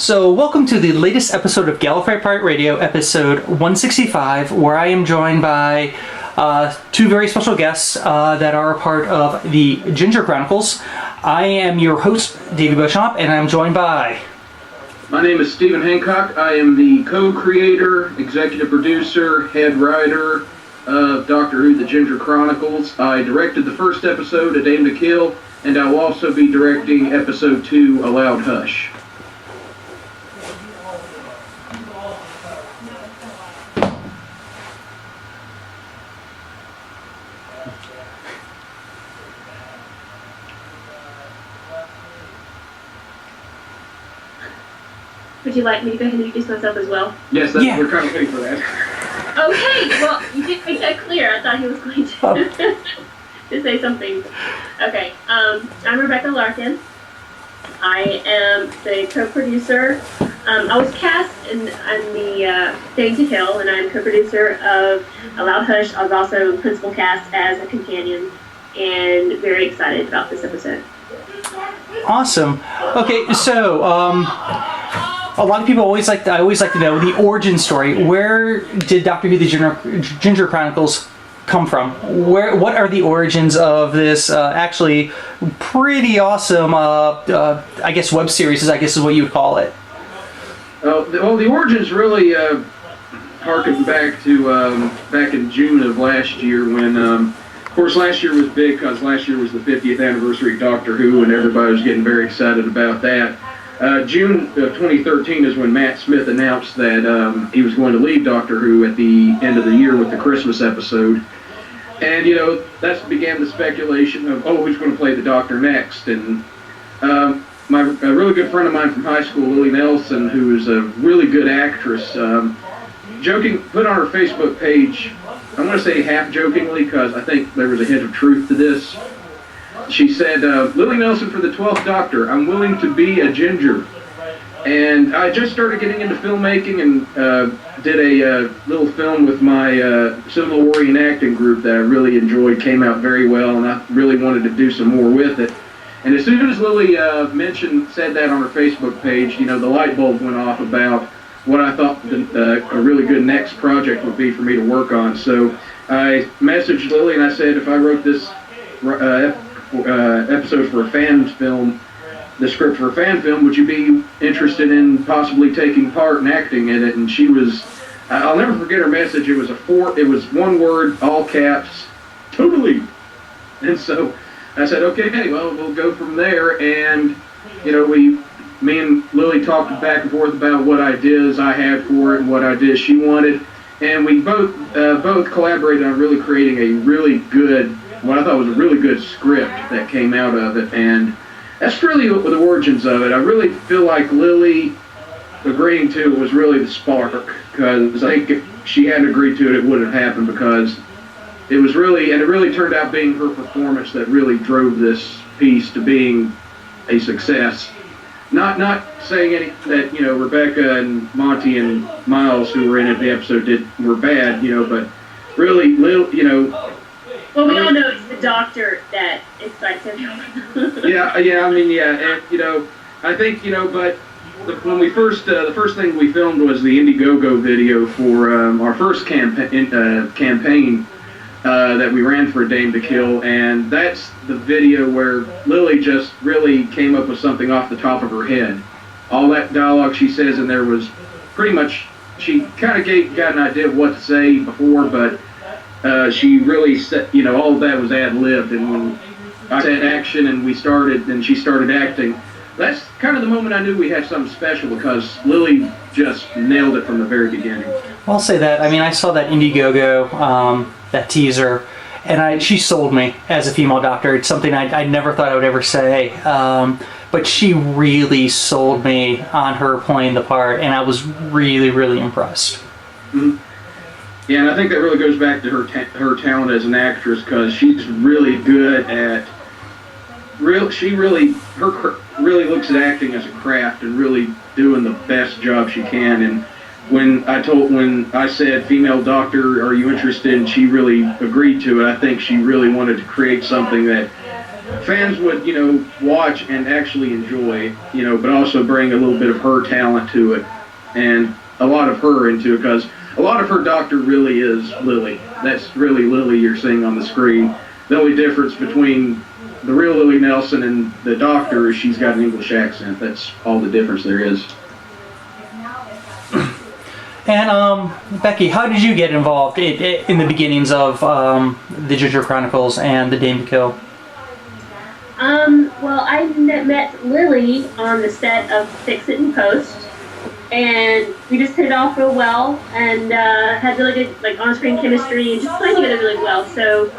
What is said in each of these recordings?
So, welcome to the latest episode of Gallifrey Pirate Radio, episode 165, where I am joined by two very special guests that are a part of the Ginger Chronicles. I am your host, Davey Beauchamp, and I'm joined by... My name is Stephen Hancock. I am the co-creator, executive producer, head writer of Doctor Who, The Ginger Chronicles. I directed the first episode, A Dame to Kill, and I will also be directing episode 2, A Loud Hush. Would you like me to go ahead and introduce myself as well? Yes, we're kind of waiting for that. Okay, well, you didn't make that clear. I thought he was going to, to say something. Okay, I'm Rebecca Larkin. I am the co-producer. I was cast on the Dame to Kill, and I'm co-producer of A Loud Hush. I was also principal cast as a companion, and very excited about this episode. Awesome. Okay, so, a lot of people I always like to know the origin story. Where did Doctor Who: The Ginger Chronicles come from? What are the origins of this actually pretty awesome, I guess, web series, I guess is what you would call it? The origins really harken back to back in June of last year when, of course, last year was big because last year was the 50th anniversary of Doctor Who, and everybody was getting very excited about that. June of 2013 is when Matt Smith announced that he was going to leave Doctor Who at the end of the year with the Christmas episode. And, that began the speculation of, who's going to play the Doctor next? And a really good friend of mine from high school, Lily Nelson, who is a really good actress, put on her Facebook page, I want to say half-jokingly, because I think there was a hint of truth to this. She said, Lily Nelson for the 12th Doctor, I'm willing to be a ginger. And I just started getting into filmmaking and did a little film with my Civil War acting group that I really enjoyed, came out very well, and I really wanted to do some more with it. And as soon as Lily said that on her Facebook page, the light bulb went off about what I thought a really good next project would be for me to work on. So I messaged Lily and I said, if I wrote this episode for a fan film, the script for a fan film, would you be interested in possibly taking part and acting in it? And she was, I'll never forget her message. It was one word, all caps, totally. And so I said, okay, hey, well, we'll go from there. And, me and Lily talked back and forth about what ideas I had for it and what ideas she wanted. And we both collaborated on really creating a really good, what I thought was a really good script that came out of it. And that's really the origins of it. I really feel like Lily agreeing to it was really the spark, because I think if she hadn't agreed to it, it wouldn't have happened, because it really turned out being her performance that really drove this piece to being a success. Not saying that Rebecca and Monty and Miles, who were in it, the episode were bad, but really, Well, we all know it's the Doctor that excites everyone. and I think but when we the first thing we filmed was the Indiegogo video for our first campaign that we ran for A Dame to Kill, and that's the video where Lily just really came up with something off the top of her head. All that dialogue she says in there was pretty much, she kind of got an idea of what to say before, but she really said, all of that was ad-libbed, and when I said action and she started acting, that's kind of the moment I knew we had something special, because Lily just nailed it from the very beginning. I'll say that. I mean, I saw that Indiegogo, that teaser, and she sold me as a female Doctor. It's something I never thought I would ever say, but she really sold me on her playing the part, and I was really, really impressed. Mm-hmm. Yeah, and I think that really goes back to her talent as an actress, because she's really good at she really looks at acting as a craft and really doing the best job she can. And when I said female Doctor, are you interested? And she really agreed to it. I think she really wanted to create something that fans would, watch and actually enjoy, but also bring a little bit of her talent to it, and a lot of her into it, because a lot of her doctor really is Lily. That's really Lily you're seeing on the screen. The only difference between the real Lily Nelson and the doctor is she's got an English accent. That's all the difference there is. And Becky, how did you get involved in the beginnings of the Ginger Chronicles and the Dame to Kill? Well, I met Lily on the set of Fix It and Post, and we just hit it off real well, and had really good on-screen chemistry, and just played together really well. So,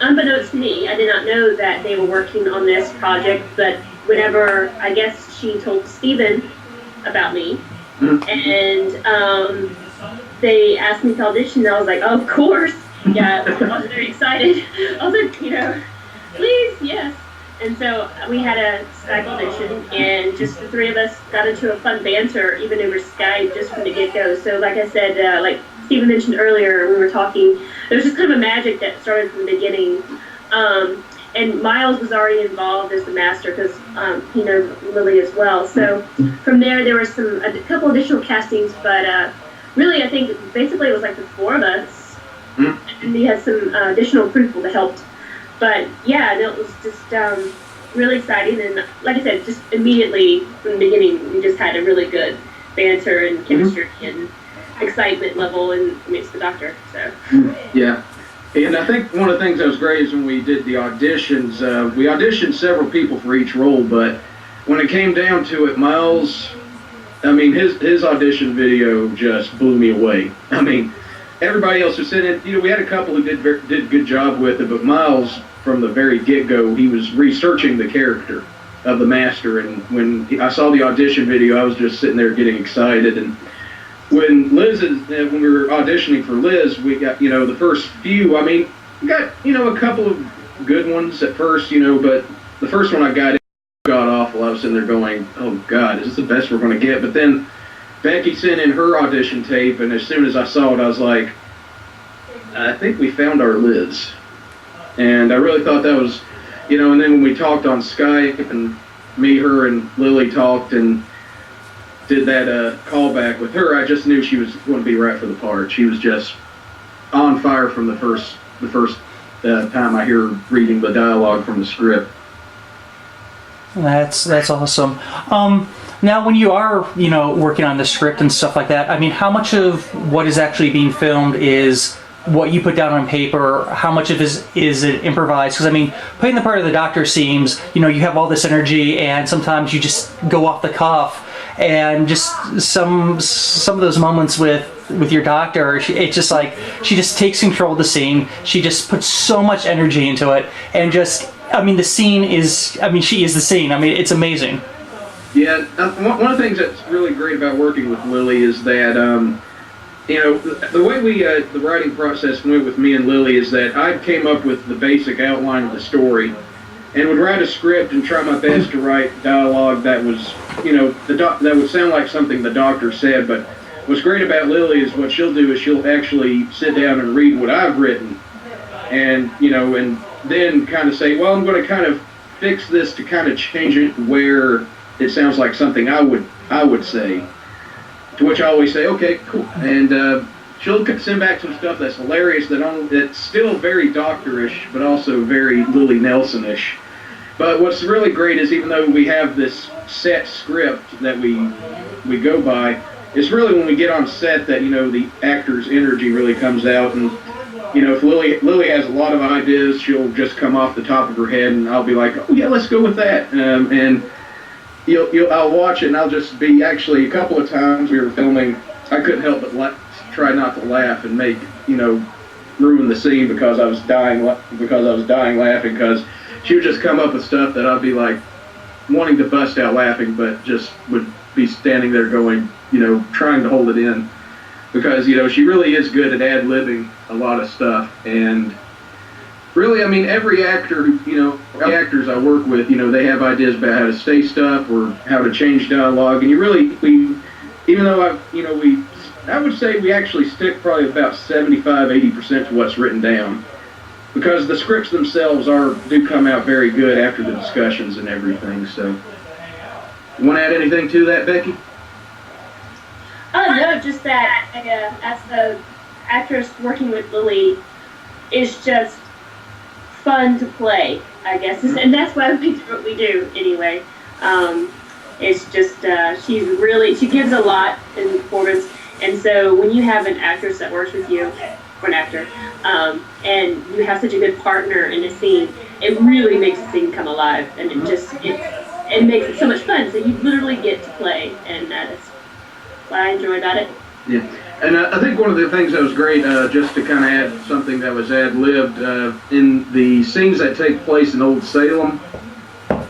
unbeknownst to me, I did not know that they were working on this project, but whenever, I guess, she told Steven about me, and they asked me to audition, and I was like, oh, of course. Yeah, I was very excited. I was like, please, yes. And so we had a Skype audition, and just the three of us got into a fun banter, even over Skype, just from the get-go. So like I said, like Steven mentioned earlier, we were talking, there was just kind of a magic that started from the beginning. And Miles was already involved as the master, because he knows Lily as well. So from there were a couple additional castings, but really I think basically it was like the four of us, and we had some additional people that helped. But yeah, it was just really exciting, and like I said, just immediately from the beginning, we just had a really good banter and chemistry and excitement level, and it's the doctor. So yeah, and I think one of the things that was great is when we did the auditions, we auditioned several people for each role, but when it came down to it, Miles, I mean, his audition video just blew me away. I mean, everybody else was in it. We had a couple who did a good job with it, but Miles, from the very get-go, he was researching the character of the master, and when I saw the audition video, I was just sitting there getting excited. And when when we were auditioning for Liz, we got, the first few, I mean, we got, a couple of good ones at first, but the first one I got awful. I was sitting there going, oh God, is this the best we're going to get? But then Becky sent in her audition tape, and as soon as I saw it, I was like, I think we found our Liz. And I really thought that was, and then when we talked on Skype, and me, her, and Lily talked and did that callback with her, I just knew she was going to be right for the part. She was just on fire from the first time I hear her reading the dialogue from the script. That's awesome. Now, when you are, working on the script and stuff like that, I mean, how much of what is actually being filmed is what you put down on paper? How much of is it improvised? Because, I mean, playing the part of the doctor seems, you have all this energy, and sometimes you just go off the cuff, and just some of those moments with your doctor, it's just like she just takes control of the scene. She just puts so much energy into it, and just, I mean, the scene is, I mean, she is the scene. I mean, it's amazing. Yeah, one of the things that's really great about working with Lily is that, the way the writing process went with me and Lily is that I came up with the basic outline of the story, and would write a script and try my best to write dialogue that was, that would sound like something the doctor said. But what's great about Lily is what she'll do is she'll actually sit down and read what I've written, and and then kind of say, well, I'm going to kind of fix this to kind of change it where it sounds like something I would say. To which I always say, okay, cool. And she'll send back some stuff that's hilarious, that's still very doctorish, but also very Lily Nelson-ish. But what's really great is, even though we have this set script that we go by, it's really when we get on set that, the actor's energy really comes out. And, if Lily has a lot of ideas, she'll just come off the top of her head, and I'll be like, oh yeah, let's go with that. And I'll watch it, and I'll just be, actually, a couple of times we were filming, I couldn't help but try not to laugh and make, ruin the scene because I was dying laughing, because she would just come up with stuff that I'd be like wanting to bust out laughing, but just would be standing there going, trying to hold it in, because, she really is good at ad-libbing a lot of stuff. And really, I mean, every actor, the actors I work with, they have ideas about how to say stuff or how to change dialogue. And even though I would say we actually stick probably about 75-80% to what's written down. because the scripts themselves do come out very good after the discussions and everything. So, you want to add anything to that, Becky? Oh no, just that as the actress working with Lily is just fun to play, I guess, and that's why we do what we do anyway. It's just she gives a lot in the performance, and so when you have an actress that works with you, or an actor, and you have such a good partner in a scene, it really makes the scene come alive, and it makes it so much fun. So you literally get to play, and that is what I enjoy about it. Yeah, and I think one of the things that was great, just to kind of add something that was ad-libbed, in the scenes that take place in Old Salem,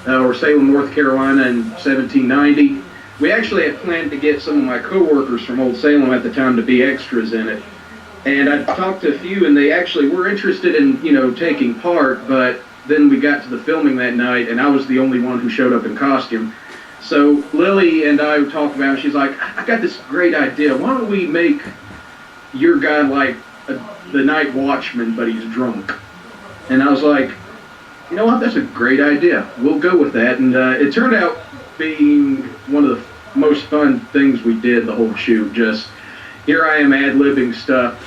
or Salem, North Carolina in 1790, we actually had planned to get some of my co-workers from Old Salem at the time to be extras in it. And I talked to a few, and they actually were interested in, taking part, but then we got to the filming that night, and I was the only one who showed up in costume. So Lily and I talked about it, and she's like, I got this great idea. Why don't we make your guy like the night watchman, but he's drunk? And I was like, you know what, that's a great idea. We'll go with that. And it turned out being one of the most fun things we did the whole shoot. Just, here I am ad-libbing stuff,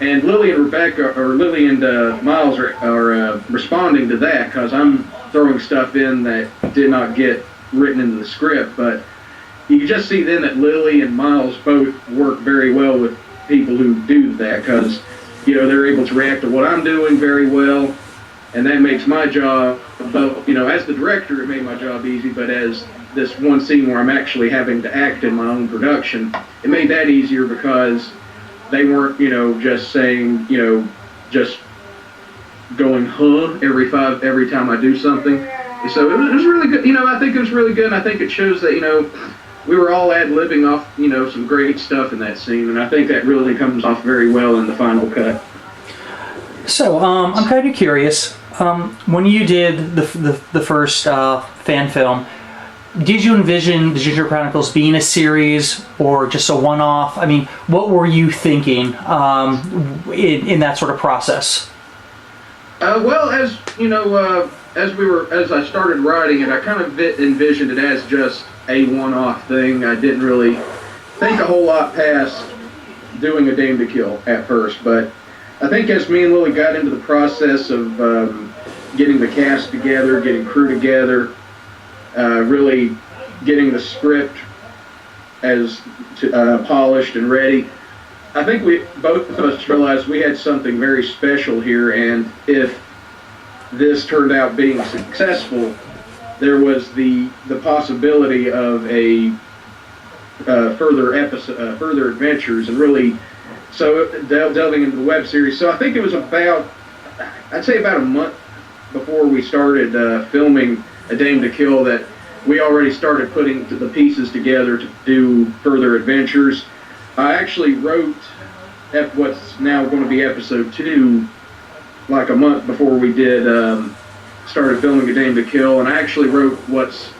and Lily and Rebecca, or Lily and Miles are responding to that, because I'm throwing stuff in that did not get written into the script. But you can just see then that Lily and Miles both work very well with people who do that, because they're able to react to what I'm doing very well, and that makes my job, as the director, it made my job easy, but as this one scene where I'm actually having to act in my own production, it made that easier, because they weren't, just saying, just going every time I do something. So it was really good. I think it was really good, and I think it shows that, we were all ad-libbing off, some great stuff in that scene, and I think that really comes off very well in the final cut. So, I'm kind of curious, when you did the first fan film, did you envision the Ginger Chronicles being a series or just a one-off? I mean, what were you thinking in that sort of process? Well, as I started writing it, I kind of envisioned it as just a one-off thing. I didn't really think a whole lot past doing A Dame to Kill at first, but I think as me and Lily got into the process of getting the cast together, getting crew together, really getting the script as polished and ready, I think both of us realized we had something very special here, and if this turned out being successful, there was the possibility of a further adventures, and really delving into the web series. So I think it was I'd say about a month before we started filming A Dame to Kill that we already started putting the pieces together to do further adventures. I actually wrote what's now going to be episode 2 like a month before we did started filming A Dame to Kill, and I actually wrote what's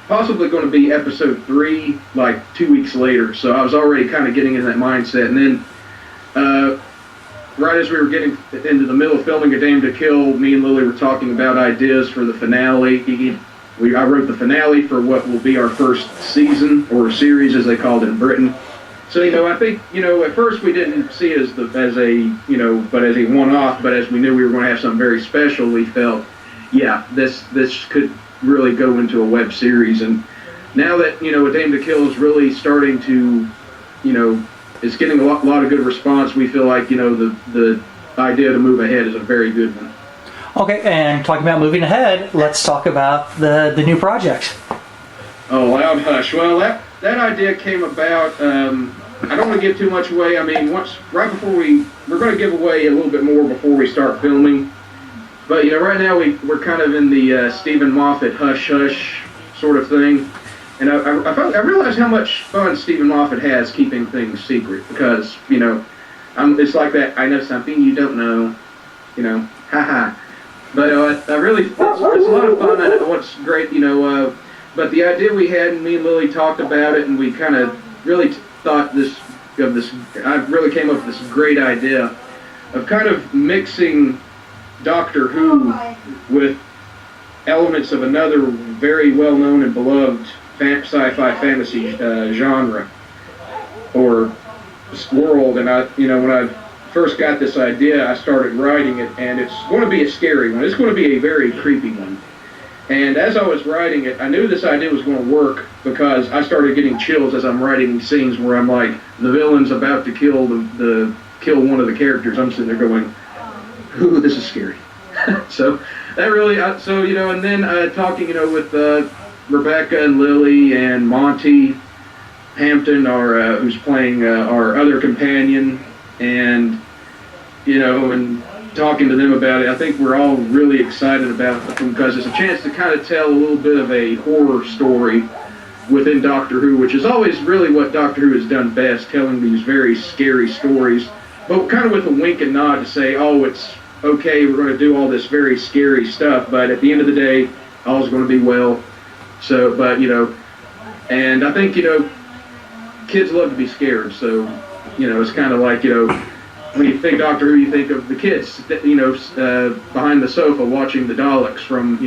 possibly going to be episode 3 like 2 weeks later. So I was already kind of getting in that mindset, and then right as we were getting into the middle of filming A Dame to Kill, me and Lily were talking about ideas for the finale. I wrote the finale for what will be our first season, or series as they called it in Britain. So, I think, at first we didn't see it as a one-off, but as we knew we were going to have something very special, we felt, yeah, this could really go into a web series. And now that, A Dame to Kill is really starting to, it's getting a lot of good response, we feel like, the idea to move ahead is a very good one. Okay, and talking about moving ahead, let's talk about the new project. Oh, Loud Hush. Well, that idea came about, I don't want to give too much away. I mean, right before we're going to give away a little bit more before we start filming. But, right now we're kind of in the Stephen Moffat hush hush sort of thing. And I realized how much fun Stephen Moffat has keeping things secret, because, it's like that, I know something you don't know, haha. But I really, it's a lot of fun, and what's great, but the idea we had, and me and Lily talked about it, and we kind of really thought I really came up with this great idea kind of mixing Doctor Who with elements of another very well-known and beloved sci-fi fantasy genre or world. And when I first got this idea, I started writing it, and it's going to be a scary one. It's going to be a very creepy one. And as I was writing it, I knew this idea was going to work because I started getting chills as I'm writing these scenes where I'm like, the villain's about to kill kill one of the characters. I'm sitting there going, ooh, this is scary. So that really, and then talking, with Rebecca and Lily and Monty Hampton, who's playing our other companion, and and talking to them about it, I think we're all really excited about it because it's a chance to kind of tell a little bit of a horror story within Doctor Who, which is always really what Doctor Who has done best, telling these very scary stories, but kind of with a wink and nod to say, oh, it's okay, we're going to do all this very scary stuff, but at the end of the day, all's going to be well. So, but, and I think, kids love to be scared, so, it's kind of like, when you think Doctor Who, you think of the kids, behind the sofa watching the Daleks from,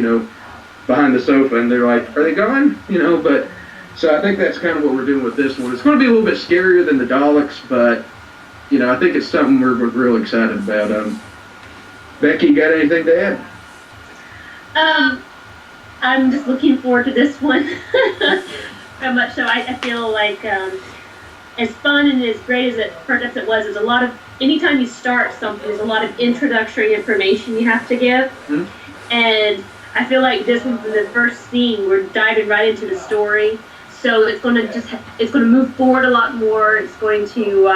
behind the sofa, and they're like, are they gone? But, so I think that's kind of what we're doing with this one. It's going to be a little bit scarier than the Daleks, but, I think it's something we're real excited about. Becky, you got anything to add? I'm just looking forward to this one. Very much so. I feel like as fun and as great as it first episode was, there's a lot of, anytime you start something, there's a lot of introductory information you have to give. Mm-hmm. And I feel like this one's in the first scene, we're diving right into the story. So it's going to move forward a lot more. It's going to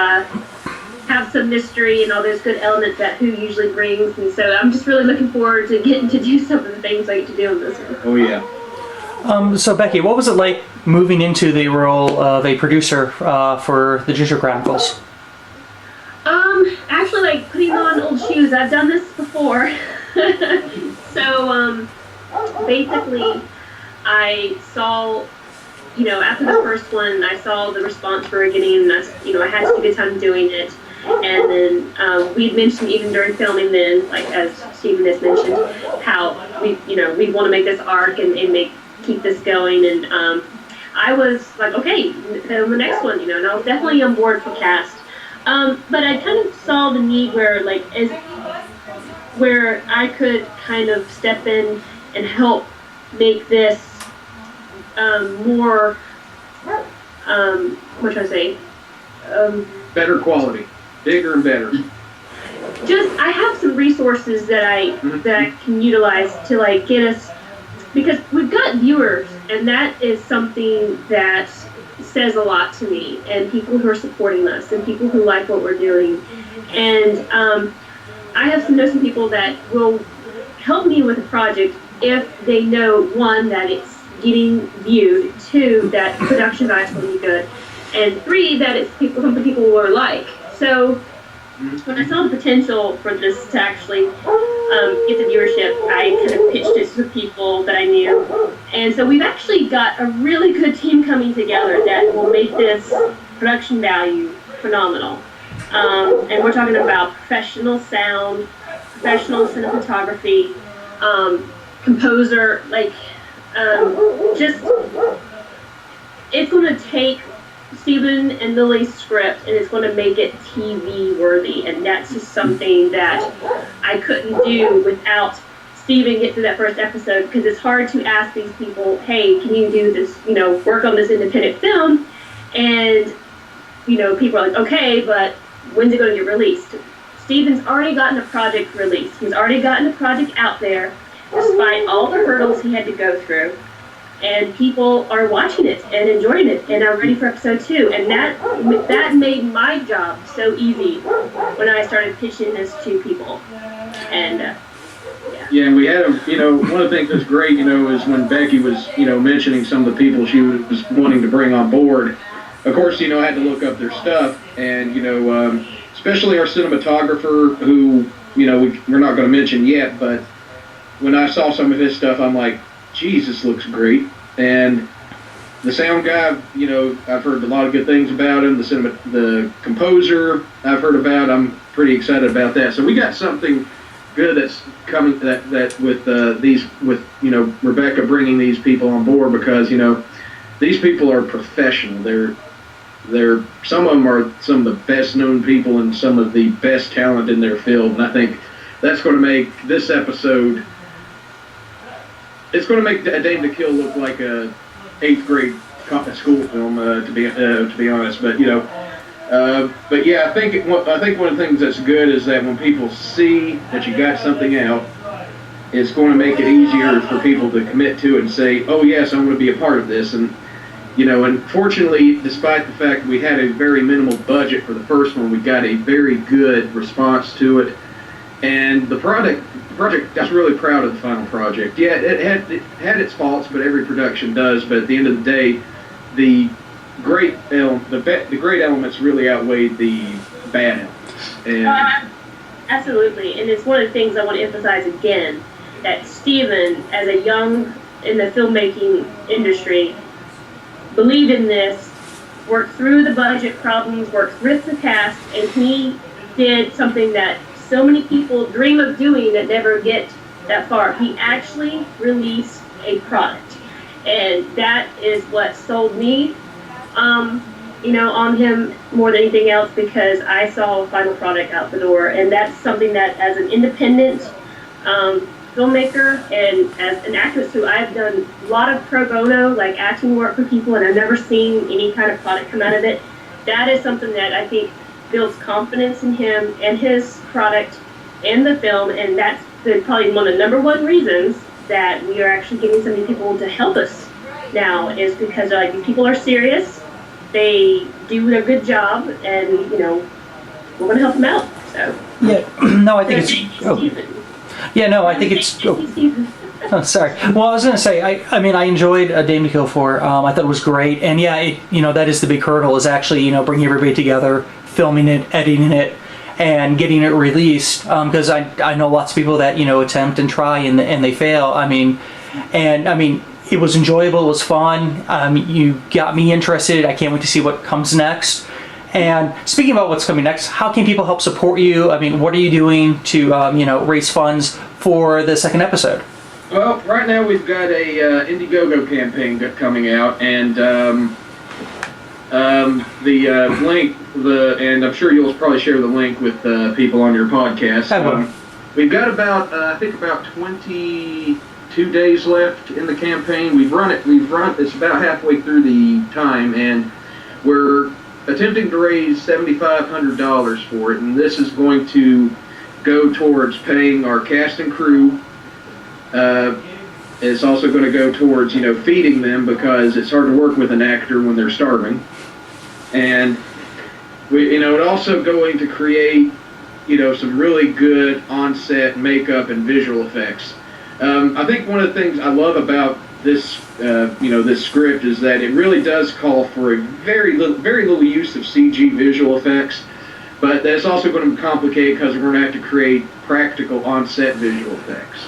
have some mystery and all those good elements that Who usually brings. And so I'm just really looking forward to getting to do some of the things I get to do in this one. Oh, yeah. So Becky, what was it like moving into the role of a producer for the Ginger Chronicles? Actually, like putting on old shoes. I've done this before. So, basically, I saw, after the first one, I saw the response we were getting, and I had to take the time doing it. And then we'd mentioned even during filming then, like as Stephen has mentioned, how we want to make this arc and keep this going. And I was like, okay, the next one, and I was definitely on board for cast. But I kind of saw the need where I could kind of step in and help make this more, what should I say? Better quality. Bigger and better. I have some resources that I can utilize to get us, because we've got viewers, and that is something that says a lot to me, and people who are supporting us, and people who like what we're doing. And I have some people that will help me with a project if they know, one, that it's getting viewed, two, that production value's going to be good, and three, that it's something people will like. So when I saw the potential for this to actually get the viewership, I kind of pitched it to people that I knew. And so we've actually got a really good team coming together that will make this production value phenomenal. And we're talking about professional sound, professional cinematography, composer, it's going to take Stephen and Lily's script, and it's going to make it TV worthy, and that's just something that I couldn't do without Stephen getting through that first episode, because it's hard to ask these people, hey, can you do this, work on this independent film, and people are like, okay, but when's it going to get released? Stephen's already gotten a project released. He's already gotten a project out there, despite all the hurdles he had to go through. And people are watching it and enjoying it and are ready for episode 2. And that made my job so easy when I started pitching this to people. And yeah, and we had one of the things that's great, is when Becky was, mentioning some of the people she was wanting to bring on board. Of course, I had to look up their stuff, and especially our cinematographer, who we're not going to mention yet, but when I saw some of his stuff, I'm like, Jesus, looks great. And the sound guy, I've heard a lot of good things about him. The composer, I've heard about. I'm pretty excited about that. So we got something good that's coming that with Rebecca bringing these people on board, because these people are professional. They're some of them are some of the best known people and some of the best talent in their field, and I think that's going to make this episode. It's going to make A Dame to Kill look like a 8th grade school film, to be honest. But yeah, I think one of the things that's good is that when people see that you got something out, it's going to make it easier for people to commit to it and say, "Oh yes, I'm going to be a part of this." And and fortunately, despite the fact we had a very minimal budget for the first one, we got a very good response to it, and the project. I was really proud of the final project. Yeah, it had its faults, but every production does. But at the end of the day, the great elements really outweighed the bad elements. And absolutely, and it's one of the things I want to emphasize again, that Steven, as a young in the filmmaking industry, believed in this, worked through the budget problems, worked with the cast, and he did something that so many people dream of doing that never get that far. He actually released a product, and that is what sold me, on him more than anything else, because I saw a final product out the door, and that's something that, as an independent filmmaker and as an actress who I've done a lot of pro bono, like acting work for people, and I've never seen any kind of product come out of it. That is something that I think builds confidence in him and his product and the film, and that's probably one of the number one reasons that we are actually getting so many people to help us now, is because they're like, these people are serious, they do their good job, and we're going to help them out. So yeah, no, I think it's. Oh, sorry. Well, I was going to say, I enjoyed A Dame to Kill For. I thought it was great, and yeah, that is the big hurdle, is actually bringing everybody together, filming it, editing it, and getting it released. Because I know lots of people that attempt and try and they fail. It was enjoyable. It was fun. You got me interested. I can't wait to see what comes next. And speaking about what's coming next, how can people help support you? What are you doing to raise funds for the second episode? Well, right now we've got a Indiegogo campaign coming out, and the link, and I'm sure you'll probably share the link with people on your podcast. I will. We've got about 22 days left in the campaign. It's about halfway through the time, and we're attempting to raise $7,500 for it, and this is going to go towards paying our cast and crew. It's also going to go towards feeding them, because it's hard to work with an actor when they're starving, and it's also going to create some really good on-set makeup and visual effects. I think one of the things I love about this this script is that it really does call for a very little use of CG visual effects, but that's also going to complicate, because we're going to have to create practical on-set visual effects.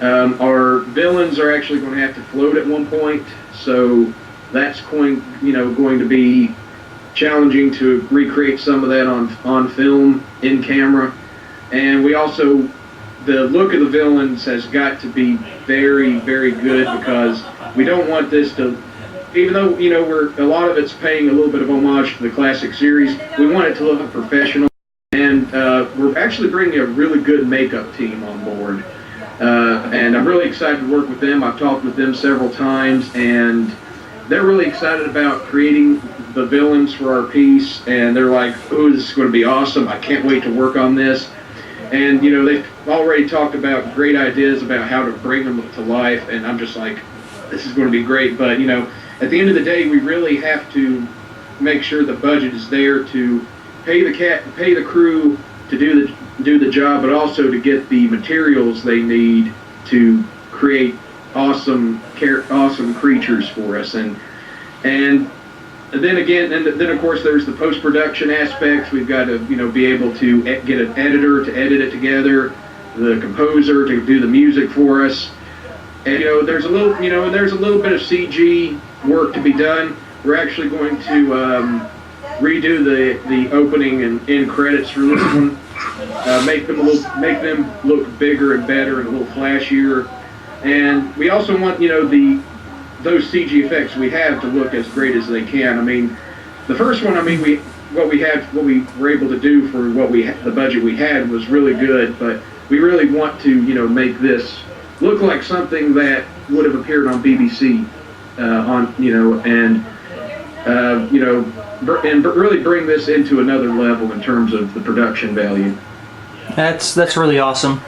Our villains are actually going to have to float at one point, so that's going to be challenging to recreate some of that on film, in camera. And we also, the look of the villains has got to be very, very good, because we don't want this to, even though a lot of it's paying a little bit of homage to the classic series, we want it to look professional. And we're actually bringing a really good makeup team on board. And I'm really excited to work with them. I've talked with them several times, and they're really excited about creating the villains for our piece, and they're like, "Oh, this is going to be awesome. I can't wait to work on this." And they've already talked about great ideas about how to bring them to life, and I'm just like, this is going to be great. But at the end of the day, we really have to make sure the budget is there to pay the crew to do the job, but also to get the materials they need to create awesome creatures for us. And then again, and then of course there's the post-production aspects. We've got to be able to get an editor to edit it together, the composer to do the music for us, and there's a little bit of CG work to be done. We're actually going to redo the opening and end credits for this one. make them look bigger and better and a little flashier. And we also want those CG effects we have to look as great as they can. I mean, the first one, what we were able to do for the budget we had was really good, but we really want to make this look like something that would have appeared on BBC and really bring this into another level in terms of the production value. That's really awesome.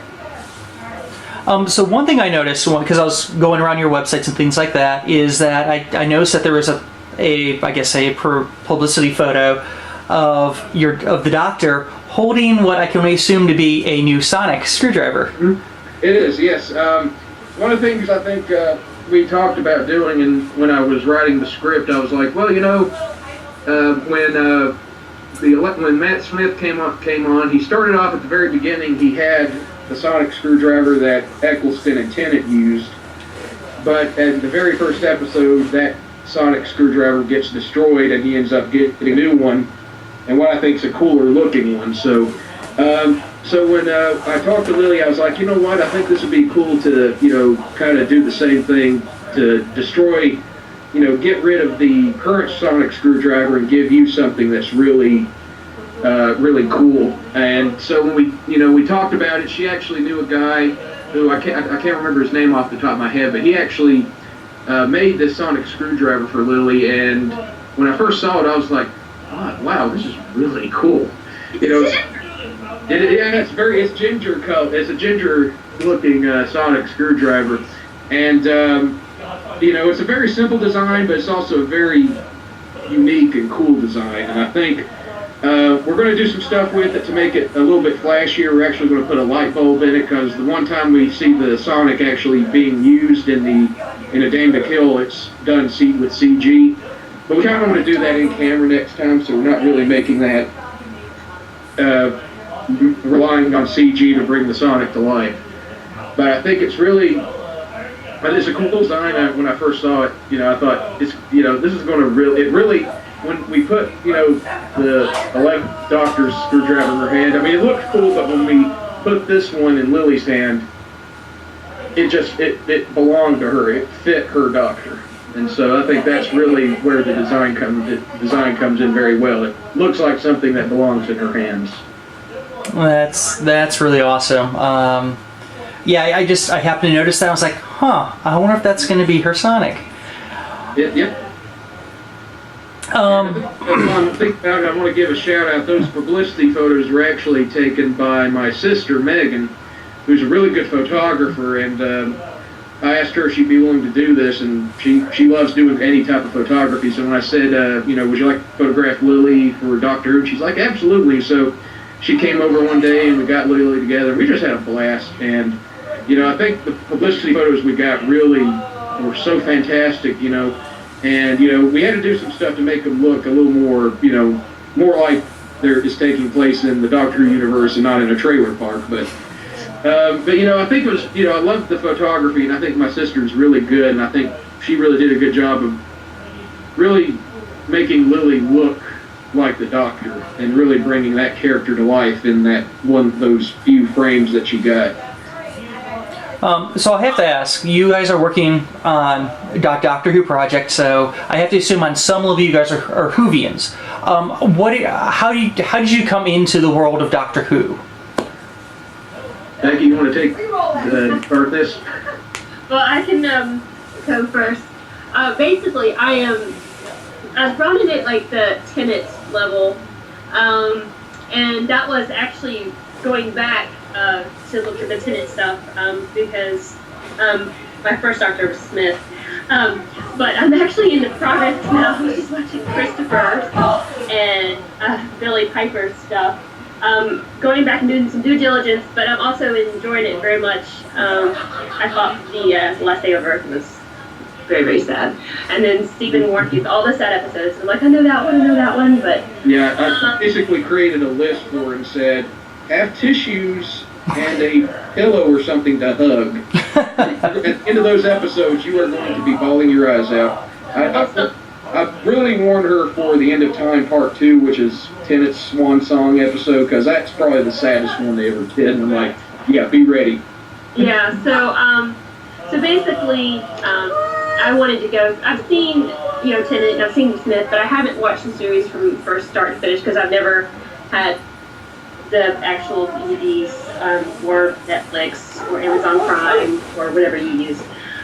So one thing I noticed, because I was going around your websites and things like that, is that I noticed that there was a publicity photo of the Doctor holding what I can only assume to be a new sonic screwdriver. It is, yes. One of the things I think we talked about doing, and when I was writing the script, I was like, well, when Matt Smith came on, he started off at the very beginning. He had the sonic screwdriver that Eccleston and Tennant used, but at the very first episode, that sonic screwdriver gets destroyed, and he ends up getting a new one, and what I think is a cooler looking one. So when I talked to Lily, I was like, you know what? I think this would be cool to kind of do the same thing to destroy, get rid of the current sonic screwdriver and give you something that's really cool. And so when we talked about it, she actually knew a guy who I can't remember his name off the top of my head, but he actually made this sonic screwdriver for Lily. And when I first saw it, I was like, oh, wow, this is really cool. It's ginger color. It's a ginger looking sonic screwdriver, and it's a very simple design, but it's also a very unique and cool design. And I think we're going to do some stuff with it to make it a little bit flashier. We're actually going to put a light bulb in it, because the one time we see the Sonic actually being used in A Dame to Kill, it's done with CG. But we kind of want to do that in camera next time, so we're not really making that relying on CG to bring the Sonic to life. But I think it's a cool design. When I first saw it, I thought this is going to really. When we put, the 11th Doctor's screwdriver in her hand, it looked cool, but when we put this one in Lily's hand, it belonged to her. It fit her Doctor. And so I think that's really where the design comes in very well. It looks like something that belongs in her hands. That's really awesome. I happened to notice that. I was like, I wonder if that's going to be her Sonic. Yep. I want to give a shout out. Those publicity photos were actually taken by my sister Megan, who's a really good photographer, and I asked her if she'd be willing to do this, and she loves doing any type of photography. So when I said, would you like to photograph Lily for Doctor Who? She's like, absolutely. So she came over one day, and we got Lily together, and we just had a blast. And I think the publicity photos we got really were so fantastic, and we had to do some stuff to make them look a little more, more like it's taking place in the Doctor Who universe and not in a trailer park. But I think it was, I loved the photography, and I think my sister's really good, and I think she really did a good job of really making Lily look like the Doctor and really bringing that character to life in those few frames that she got. So I have to ask, you guys are working on Doctor Who project, so I have to assume on some level you guys are Whovians. How did you come into the world of Doctor Who? Becky, you want to start this? Well, I can go first. Basically, I was brought in at like the Tennant level, and that was actually going back to look at the Tennant stuff because my first Doctor was Smith. But I'm actually in the progress now. I'm just watching Christopher and Billy Piper's stuff. Going back and doing some due diligence, but I'm also enjoying it very much. I thought the Last Day of Earth was very, very sad. And then Stephen Warnke's all the sad episodes. I'm like, I know that one, but... Yeah, I basically created a list for him and said, have tissues and a pillow or something to hug. At the end of those episodes, you are going to be bawling your eyes out. I really warned her for the End of Time Part 2, which is Tennant's swan song episode, because that's probably the saddest one they ever did. And I'm like, yeah, be ready. Yeah, so basically, I wanted to go. I've seen, Tennant, and I've seen Smith, but I haven't watched the series from first start to finish because I've never had the actual DVDs or Netflix or Amazon Prime or whatever you use.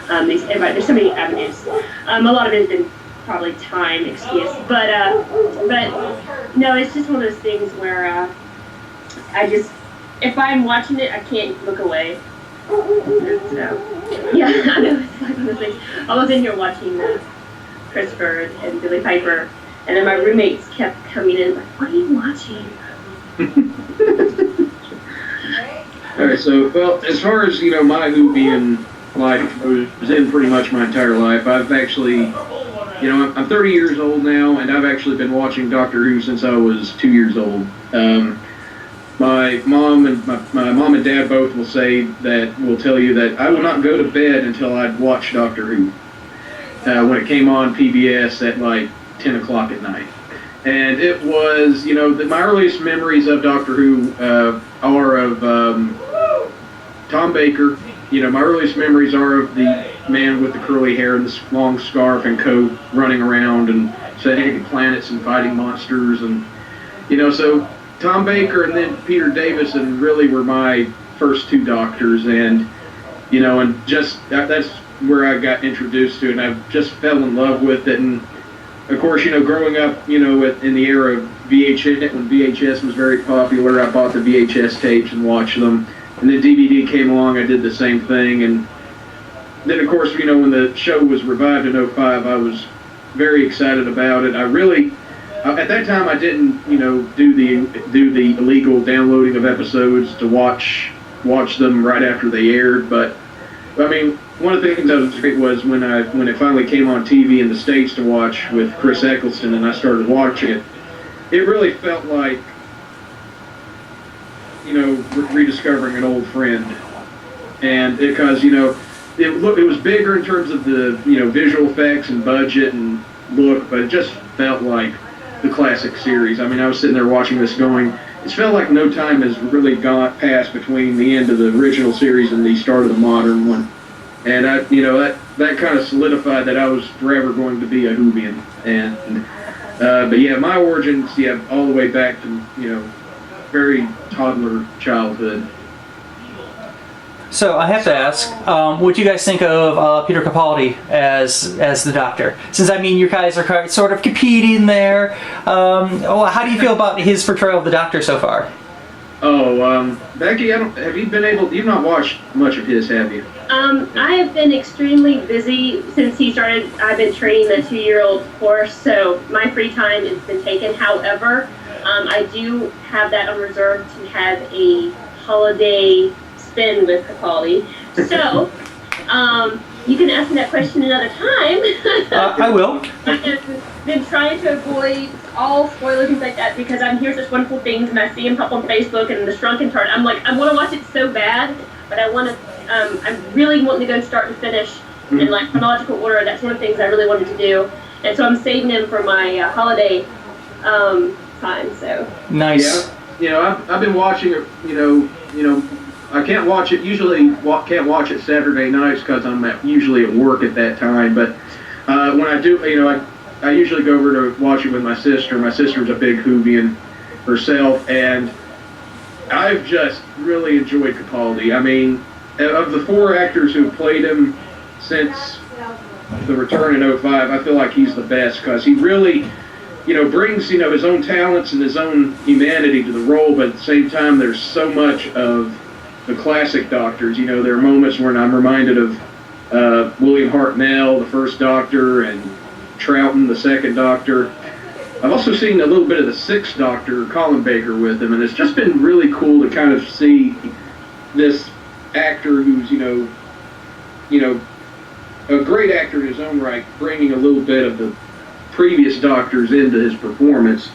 There's so many avenues. A lot of it has been probably time excuse, but no, it's just one of those things where if I'm watching it, I can't look away. So, yeah, I know, it's like one of those things. I was in here watching Christopher and Billy Piper, and then my roommates kept coming in like, "What are you watching?" All right, so, well, as far as, my Whovian life, I was in pretty much my entire life. I've actually, I'm 30 years old now, and I've actually been watching Doctor Who since I was 2 years old. My mom and dad both will tell you that I will not go to bed until I'd watch Doctor Who. When it came on PBS at like 10 o'clock at night. And it was, my earliest memories of Doctor Who are of Tom Baker. My earliest memories are of the man with the curly hair and the long scarf and coat running around and saving planets and fighting monsters. And, so Tom Baker and then Peter Davison really were my first two Doctors. And, and just that's where I got introduced to it. And I just fell in love with it. And, of course, growing up, in the era of VHS, when VHS was very popular, I bought the VHS tapes and watched them. And then DVD came along, I did the same thing. And then, of course, when the show was revived in 2005, I was very excited about it. I really, at that time, I didn't, do the illegal downloading of episodes to watch them right after they aired. But, I mean, one of the things that was great was when it finally came on TV in the States to watch with Chris Eccleston, and I started watching it, it really felt like, rediscovering an old friend. And because, it was bigger in terms of the, visual effects and budget and look, but it just felt like the classic series. I mean, I was sitting there watching this going, it's felt like no time has really passed between the end of the original series and the start of the modern one. And that kind of solidified that I was forever going to be a Whovian. And but yeah, my origins, all the way back to very toddler childhood. So I have to ask, what do you guys think of Peter Capaldi as the Doctor? Since you guys are sort of competing there. How do you feel about his portrayal of the Doctor so far? Oh, Becky, you've not watched much of his, have you? I have been extremely busy since he started. I've been training the 2-year-old horse, so my free time has been taken. However, I do have that on reserve to have a holiday spin with Capaldi. So, you can ask me that question another time. I will. I have been trying to avoid all spoilers and things like that because I'm hearing such wonderful things and I see him pop on Facebook and the Shrunken Tart. I'm like, I want to watch it so bad, but I'm really wanting to go start and finish in like chronological order. That's one of the things I really wanted to do, and so I'm saving him for my holiday time. So nice. Yeah, I've been watching it. I can't watch it. Usually, can't watch it Saturday nights because I'm usually at work at that time. But when I do, I usually go over to watch it with my sister. My sister's a big Whovian herself, and I've just really enjoyed Capaldi. I mean, of the 4 actors who have played him since the return in 2005, I feel like he's the best because he really, brings, his own talents and his own humanity to the role, but at the same time, there's so much of the classic Doctors. There are moments when I'm reminded of William Hartnell, the first Doctor, and Troughton, the second Doctor. I've also seen a little bit of the 6th Doctor, Colin Baker, with him, and it's just been really cool to kind of see this actor who's, a great actor in his own right, bringing a little bit of the previous Doctors into his performance.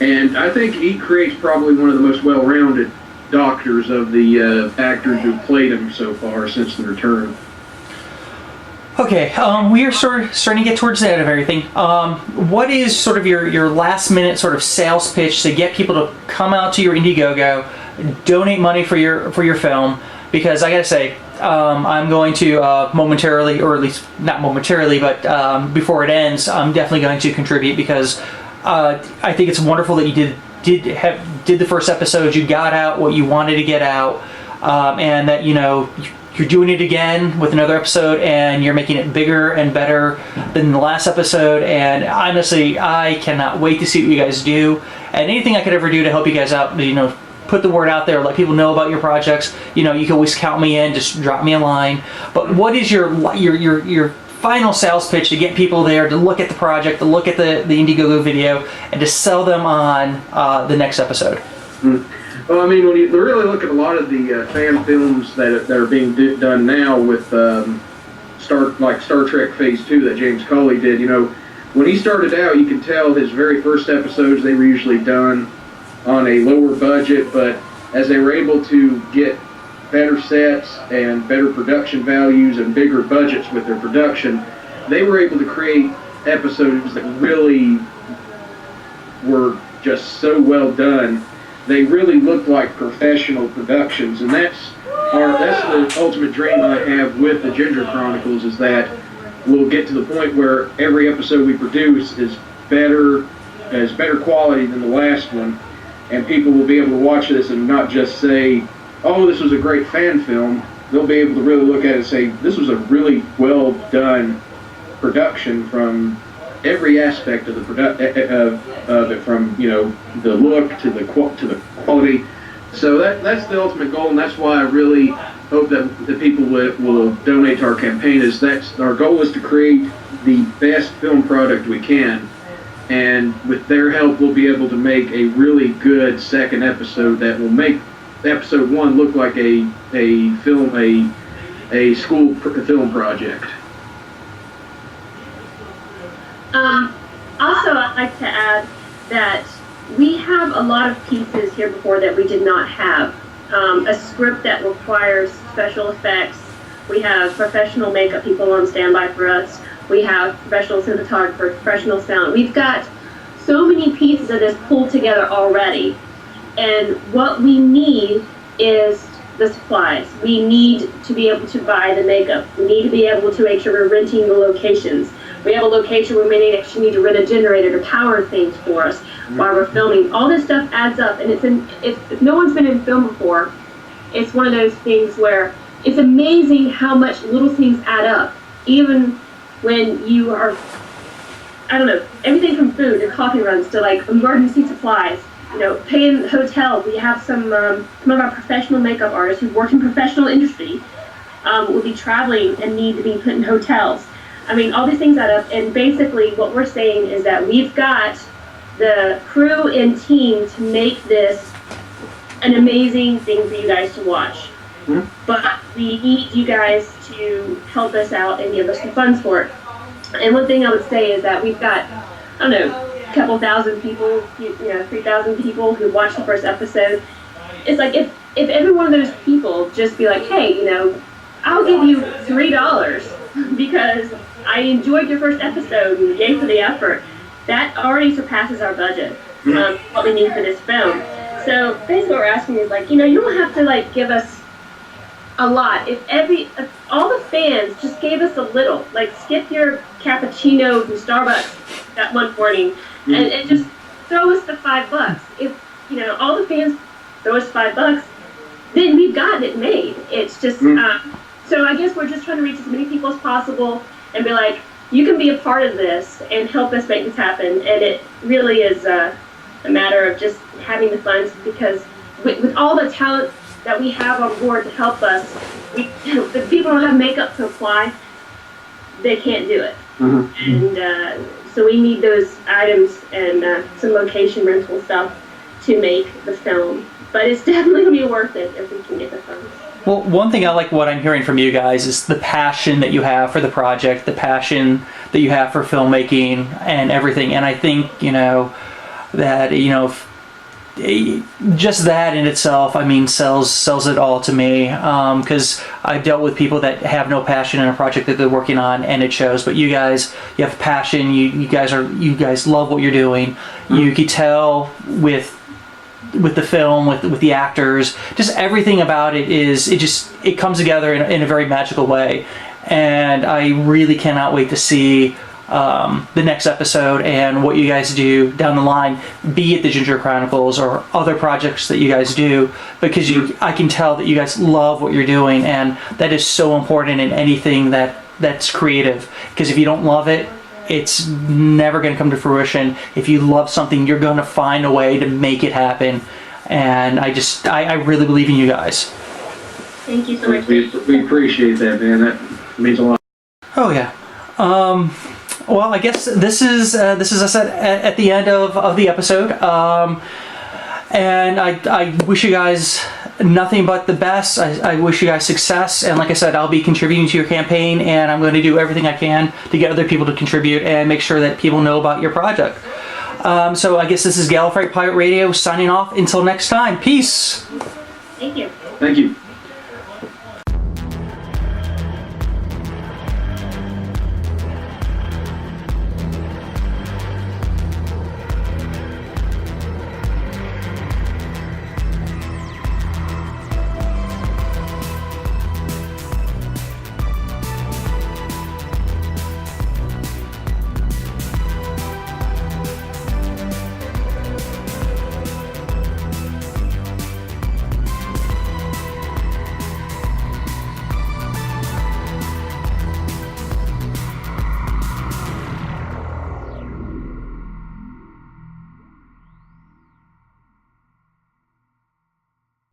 And I think he creates probably one of the most well-rounded Doctors of the actors who've played him so far since the return. Okay, we are starting to get towards the end of everything. What is sort of your last minute sort of sales pitch to get people to come out to your Indiegogo, donate money for your film? Because I gotta say, I'm going to momentarily, or at least not momentarily, but before it ends, I'm definitely going to contribute because I think it's wonderful that you did the first episode. You got out what you wanted to get out, and that you're doing it again with another episode, and you're making it bigger and better than the last episode. And honestly, I cannot wait to see what you guys do. And anything I could ever do to help you guys out, put the word out there, let people know about your projects. You can always count me in. Just drop me a line. But what is your final sales pitch to get people there to look at the project, to look at the Indiegogo video, and to sell them on the next episode? Well, I mean, when you really look at a lot of the fan films that are being done now with Star Trek Phase 2 that James Cawley did, when he started out, you can tell his very first episodes, they were usually done on a lower budget, but as they were able to get better sets and better production values and bigger budgets with their production, they were able to create episodes that really were just so well done. They really looked like professional productions, and that's the ultimate dream I have with the Ginger Chronicles, is that we'll get to the point where every episode we produce is better quality than the last one, and people will be able to watch this and not just say, oh, this was a great fan film. They'll be able to really look at it and say, this was a really well done production from every aspect of it, from the look to the quality. So that's the ultimate goal, and that's why I really hope that the people will donate to our campaign. Our goal is to create the best film product we can, and with their help, we'll be able to make a really good second episode that will make episode 1 look like a school film project. Also, I'd like to add that we have a lot of pieces here before that we did not have. A script that requires special effects. We have professional makeup people on standby for us. We have professional cinematographer, professional sound. We've got so many pieces of this pulled together already. And what we need is the supplies. We need to be able to buy the makeup. We need to be able to make sure we're renting the locations. We have a location where we may actually need to rent a generator to power things for us while we're filming. All this stuff adds up, and if no one's been in film before, it's one of those things where it's amazing how much little things add up, even when you are, everything from food to coffee runs to like emergency supplies. Paying hotel. We have some of our professional makeup artists who work in professional industry will be traveling and need to be put in hotels. All these things add up, and basically what we're saying is that we've got the crew and team to make this an amazing thing for you guys to watch. Mm-hmm. But we need you guys to help us out and give us the funds for it. And one thing I would say is that we've got, a couple thousand people, 3,000 people who watched the first episode. It's like if every one of those people just be like, hey, I'll give you $3 because I enjoyed your first episode and gave for the effort, that already surpasses our budget, what we need for this film. So basically what we're asking is you don't have to give us a lot. If all the fans just gave us a little, skip your cappuccino from Starbucks that one morning and just throw us the $5. If all the fans throw us $5, then we've gotten it made. It's just so I guess we're just trying to reach as many people as possible and be like, you can be a part of this and help us make this happen. And it really is a matter of just having the funds, because with all the talent that we have on board to help us, if people don't have makeup to apply, they can't do it. Mm-hmm. And so we need those items and some location rental stuff to make the film. But it's definitely going to be worth it if we can get the funds. Well, one thing I like what I'm hearing from you guys is the passion that you have for the project, the passion that you have for filmmaking and everything. And I think, that, just that in itself, sells it all to me. Because I've dealt with people that have no passion in a project that they're working on, and it shows. But you guys, you have passion. You guys love what you're doing. You can tell with the film, with the actors, just everything about it it comes together in a very magical way. And I really cannot wait to see the next episode and what you guys do down the line, be it the Ginger Chronicles or other projects that you guys do, because I can tell that you guys love what you're doing, and that is so important in anything that's creative. Because if you don't love it, it's never going to come to fruition. If you love something, you're going to find a way to make it happen. And I really believe in you guys. Thank you so much. We appreciate that, man. That means a lot. Oh yeah. Well, I guess this is I said at the end of the episode, and I wish you guys nothing but the best. I wish you guys success, and like I said, I'll be contributing to your campaign, and I'm going to do everything I can to get other people to contribute and make sure that people know about your project. So I guess this is Gallifrey Pirate Radio signing off. Until next time, peace. Thank you. Thank you.